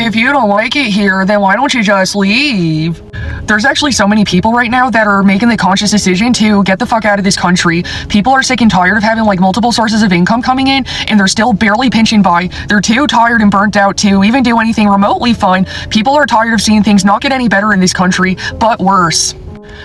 if you don't like it here, then why don't you just leave? There's actually so many people right now that are making the conscious decision to get the fuck out of this country. People are sick and tired of having like multiple sources of income coming in, and they're still barely pinching by. They're too tired and burnt out to even do anything remotely fun. People are tired of seeing things not get any better in this country, but worse.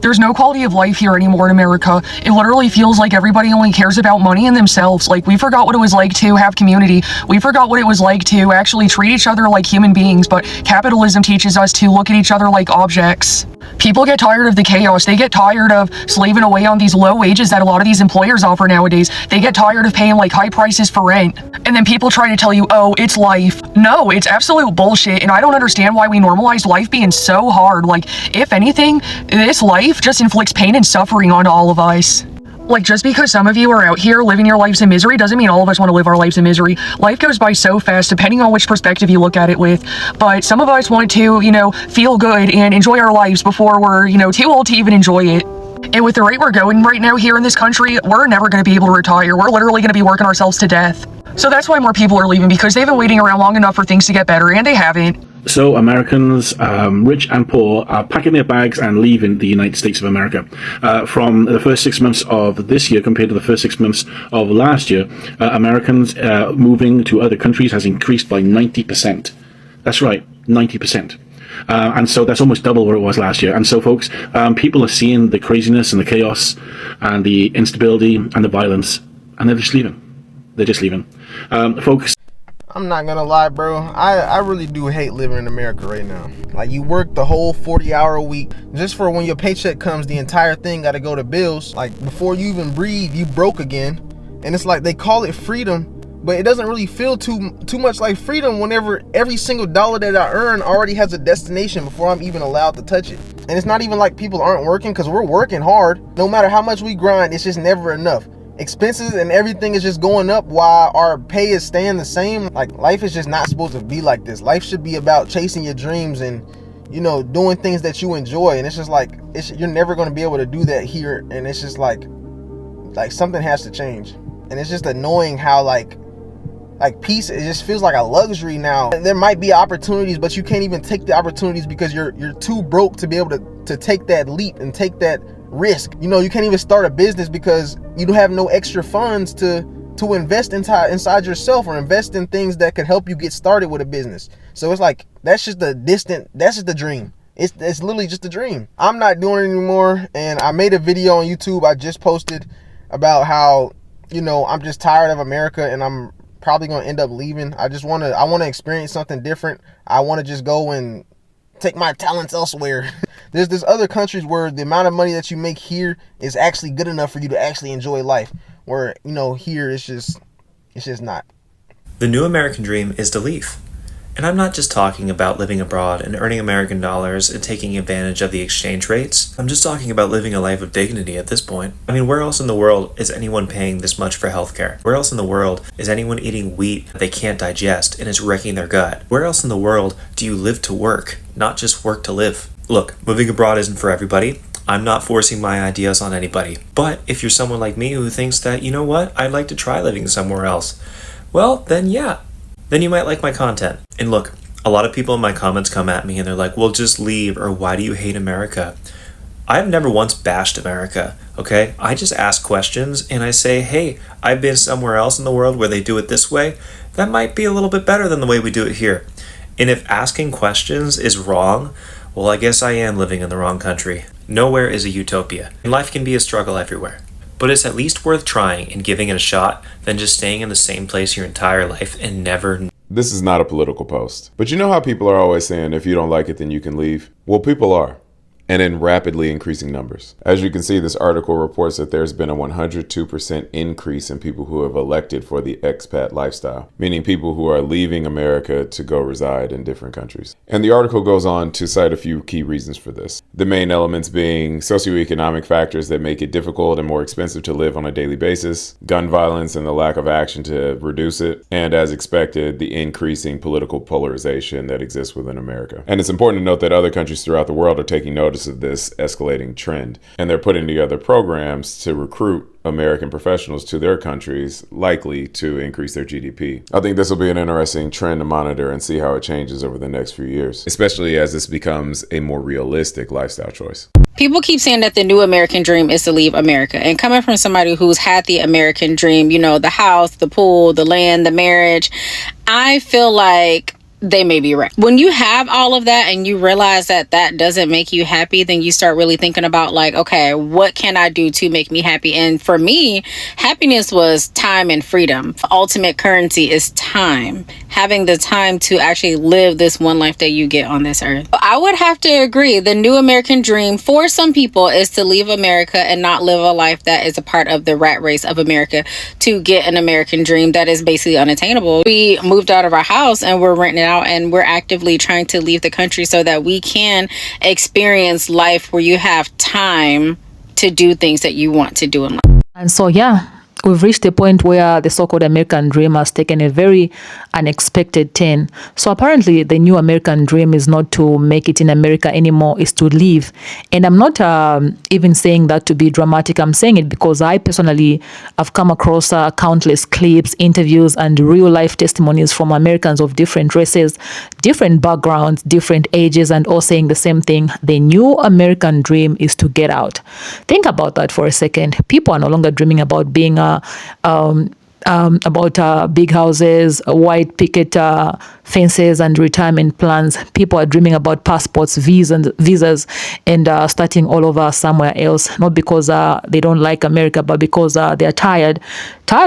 There's no quality of life here anymore in America. It literally feels like everybody only cares about money and themselves. Like, we forgot what it was like to have community. We forgot what it was like to actually treat each other like human beings, but capitalism teaches us to look at each other like objects. People get tired of the chaos. They get tired of slaving away on these low wages that a lot of these employers offer nowadays. They get tired of paying like high prices for rent. And then people try to tell you, oh, it's life. No, it's absolute bullshit, and I don't understand why we normalized life being so hard. Like, if anything, this life just inflicts pain and suffering onto all of us. Like, just because some of you are out here living your lives in misery doesn't mean all of us want to live our lives in misery. Life goes by so fast, depending on which perspective you look at it with. But some of us want to, feel good and enjoy our lives before we're, too old to even enjoy it. And with the rate we're going right now here in this country, we're never going to be able to retire. We're literally going to be working ourselves to death. So that's why more people are leaving, because they've been waiting around long enough for things to get better, and they haven't. So Americans, rich and poor, are packing their bags and leaving the United States of America. From the first 6 months of this year compared to the first 6 months of last year, Americans moving to other countries has increased by 90%. That's right, 90%. And so that's almost double what it was last year. And so, folks, people are seeing the craziness and the chaos and the instability and the violence, and they're just leaving. They're just leaving. Folks, I'm not gonna lie, bro. I really do hate living in America right now. Like, you work the whole 40-hour week just for when your paycheck comes, the entire thing gotta go to bills. Like, before you even breathe, you broke again. And it's like, they call it freedom, but it doesn't really feel too much like freedom whenever every single dollar that I earn already has a destination before I'm even allowed to touch it. And it's not even like people aren't working, because we're working hard. No matter how much we grind, it's just never enough. Expenses and everything is just going up while our pay is staying the same. Like, life is just not supposed to be like this. Life should be about chasing your dreams and, doing things that you enjoy. And it's just like, you're never going to be able to do that here. And it's just like something has to change. And it's just annoying how like peace, it just feels like a luxury now. There might be opportunities, but you can't even take the opportunities because you're too broke to be able to take that leap and take that risk. You can't even start a business because you don't have no extra funds to invest inside yourself, or invest in things that could help you get started with a business. So it's like, that's just the dream. It's literally just a dream. I'm not doing it anymore, and I made a video on YouTube I just posted about how, I'm just tired of America, and I'm probably going to end up leaving. I want to experience something different. I want to just go and take my talents elsewhere. There's other countries where the amount of money that you make here is actually good enough for you to actually enjoy life, where here it's just not. The new American dream is to leave. And I'm not just talking about living abroad and earning American dollars and taking advantage of the exchange rates. I'm just talking about living a life of dignity at this point. I mean, where else in the world is anyone paying this much for healthcare? Where else in the world is anyone eating wheat that they can't digest and is wrecking their gut? Where else in the world do you live to work, not just work to live? Look, moving abroad isn't for everybody. I'm not forcing my ideas on anybody. But if you're someone like me who thinks that, you know what, I'd like to try living somewhere else, well, then yeah. Then you might like my content. And look, a lot of people in my comments come at me and they're like, well, just leave, or why do you hate America? I've never once bashed America, okay? I just ask questions and I say, hey, I've been somewhere else in the world where they do it this way. That might be a little bit better than the way we do it here. And if asking questions is wrong, well, I guess I am living in the wrong country. Nowhere is a utopia, and life can be a struggle everywhere. But it's at least worth trying and giving it a shot than just staying in the same place your entire life and never. This is not a political post, but you know how people are always saying if you don't like it, then you can leave? Well, people are. And in rapidly increasing numbers. As you can see, this article reports that there's been a 102% increase in people who have elected for the expat lifestyle, meaning people who are leaving America to go reside in different countries. And the article goes on to cite a few key reasons for this. The main elements being socioeconomic factors that make it difficult and more expensive to live on a daily basis, gun violence and the lack of action to reduce it, and as expected, the increasing political polarization that exists within America. And it's important to note that other countries throughout the world are taking note notice of this escalating trend. And they're putting together programs to recruit American professionals to their countries, likely to increase their GDP. I think this will be an interesting trend to monitor and see how it changes over the next few years, especially as this becomes a more realistic lifestyle choice. People keep saying that the new American dream is to leave America. And coming from somebody who's had the American dream, you know, the house, the pool, the land, the marriage, I feel like they may be right. When you have all of that and you realize that that doesn't make you happy, then you start really thinking about like, okay, what can I do to make me happy? And for me, happiness was time and freedom. Ultimate currency is time. Having the time to actually live this one life that you get on this earth. I would have to agree. The new American dream for some people is to leave America and not live a life that is a part of the rat race of America to get an American dream that is basically unattainable. We moved out of our house and we're renting it out, and we're actively trying to leave the country so that we can experience life where you have time to do things that you want to do in life. And so, yeah, we've reached a point where the so-called American dream has taken a very unexpected turn. So apparently the new American dream is not to make it in America anymore, it's to leave. And I'm not even saying that to be dramatic. I'm saying it because I personally have come across countless clips, interviews, and real life testimonies from Americans of different races, different backgrounds, different ages, and all saying the same thing. The new American dream is to get out. Think about that for a second. People are no longer dreaming about being big houses, white picket fences, and retirement plans. People are dreaming about passports, visas, and starting all over somewhere else. Not because they don't like America, but because they are tired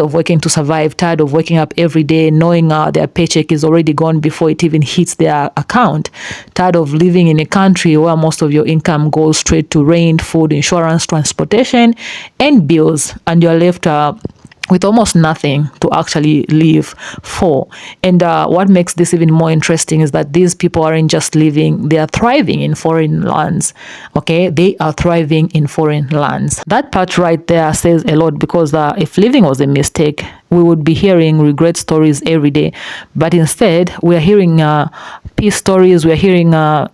of working to survive, tired of waking up every day knowing their paycheck is already gone before it even hits their account, tired of living in a country where most of your income goes straight to rent, food, insurance, transportation, and bills, and you're left with almost nothing to actually live for. And what makes this even more interesting is that these people aren't just living, they are thriving in foreign lands. Okay, they are thriving in foreign lands. That part right there says a lot, because if living was a mistake, we would be hearing regret stories every day. But instead, we are hearing peace stories, we are hearing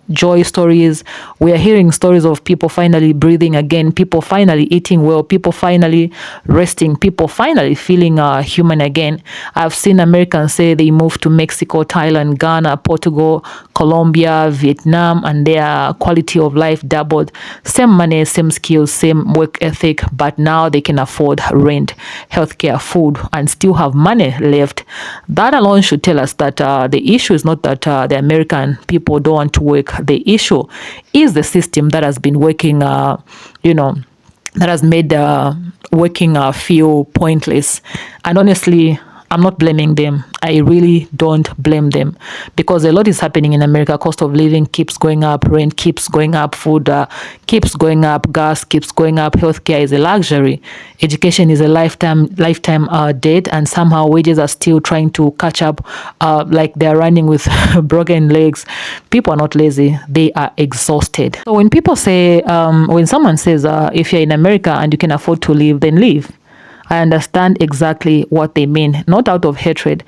joy stories, we are hearing stories of people finally breathing again, people finally eating well, people finally resting, people finally feeling human again. I've seen Americans say they moved to Mexico, Thailand, Ghana, Portugal, Colombia, Vietnam, and their quality of life doubled. Same money, same skills, same work ethic, but now they can afford rent, healthcare, food, and still have money left. That alone should tell us that the issue is not that the American people don't want to work. The issue is the system that has been working, that has made working feel pointless. And honestly, I'm not blaming them. I really don't blame them, because a lot is happening in America. Cost of living keeps going up, rent keeps going up, food keeps going up, gas keeps going up, healthcare is a luxury, education is a lifetime debt, and somehow wages are still trying to catch up, like they're running with broken legs. People are not lazy, they are exhausted. So when people say, when someone says, if you're in America and you can afford to live, then leave, I understand exactly what they mean. Not out of hatred,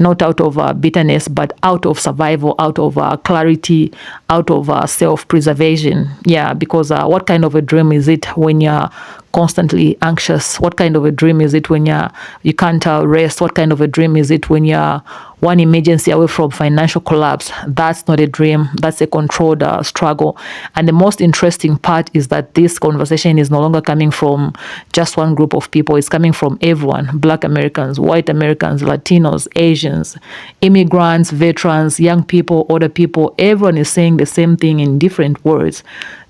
not out of bitterness, but out of survival, out of clarity, out of self-preservation. Yeah, because what kind of a dream is it when you're constantly anxious? What kind of a dream is it when you can't rest? What kind of a dream is it when you're one emergency away from financial collapse? That's not a dream. That's a controlled struggle. And the most interesting part is that this conversation is no longer coming from just one group of people. It's coming from everyone: Black Americans, white Americans, Latinos, Asians, immigrants, veterans, young people, older people. Everyone is saying the same thing in different words.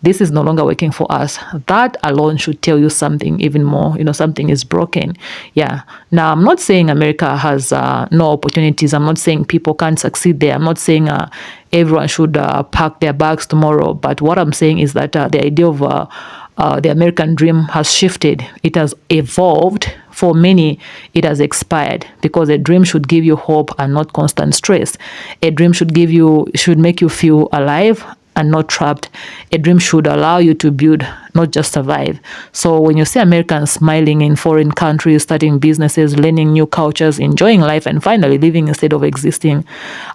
This is no longer working for us. That alone should tell you something even more. Something is broken. Yeah. Now, I'm not saying America has no opportunities. I'm not saying people can't succeed there. I'm not saying everyone should pack their bags tomorrow. But what I'm saying is that the idea of the American dream has shifted. It has evolved. For many, it has expired, because a dream should give you hope and not constant stress. A dream should make you feel alive and not trapped. A dream should allow you to build not just survive. So when you see Americans smiling in foreign countries, starting businesses, learning new cultures, enjoying life, and finally living instead of existing,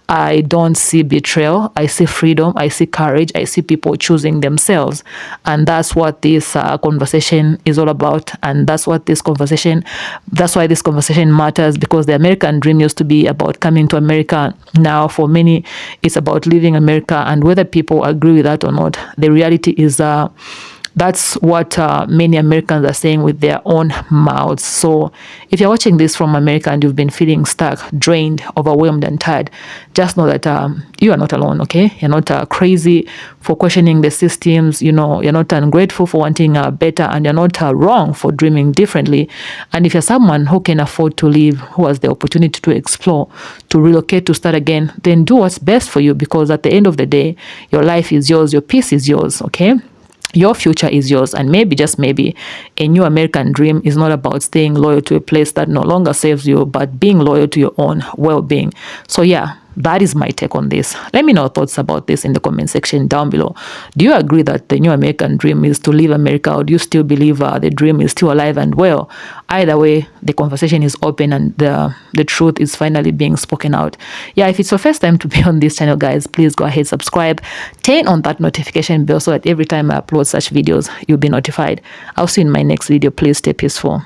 I don't see betrayal. I see freedom. I see courage. I see people choosing themselves. And that's what this conversation is all about. And that's why this conversation matters, because the American dream used to be about coming to America. Now, for many, it's about leaving America. And whether people agree with that or not, the reality is that's what many Americans are saying with their own mouths. So if you're watching this from America and you've been feeling stuck, drained, overwhelmed, and tired, just know that you are not alone, okay? You're not crazy for questioning the systems. You're not ungrateful for wanting better, and you're not wrong for dreaming differently. And if you're someone who can afford to leave, who has the opportunity to explore, to relocate, to start again, then do what's best for you, because at the end of the day, your life is yours, your peace is yours, okay? Your future is yours. And maybe, just maybe, a new American dream is not about staying loyal to a place that no longer serves you, but being loyal to your own well-being. So yeah, that is my take on this. Let me know your thoughts about this in the comment section down below. Do you agree that the new American dream is to leave America, or do you still believe the dream is still alive and well? Either way, the conversation is open and the truth is finally being spoken out. Yeah, if it's your first time to be on this channel, guys, please go ahead, subscribe, turn on that notification bell so that every time I upload such videos, you'll be notified. I'll see you in my next video. Please stay peaceful.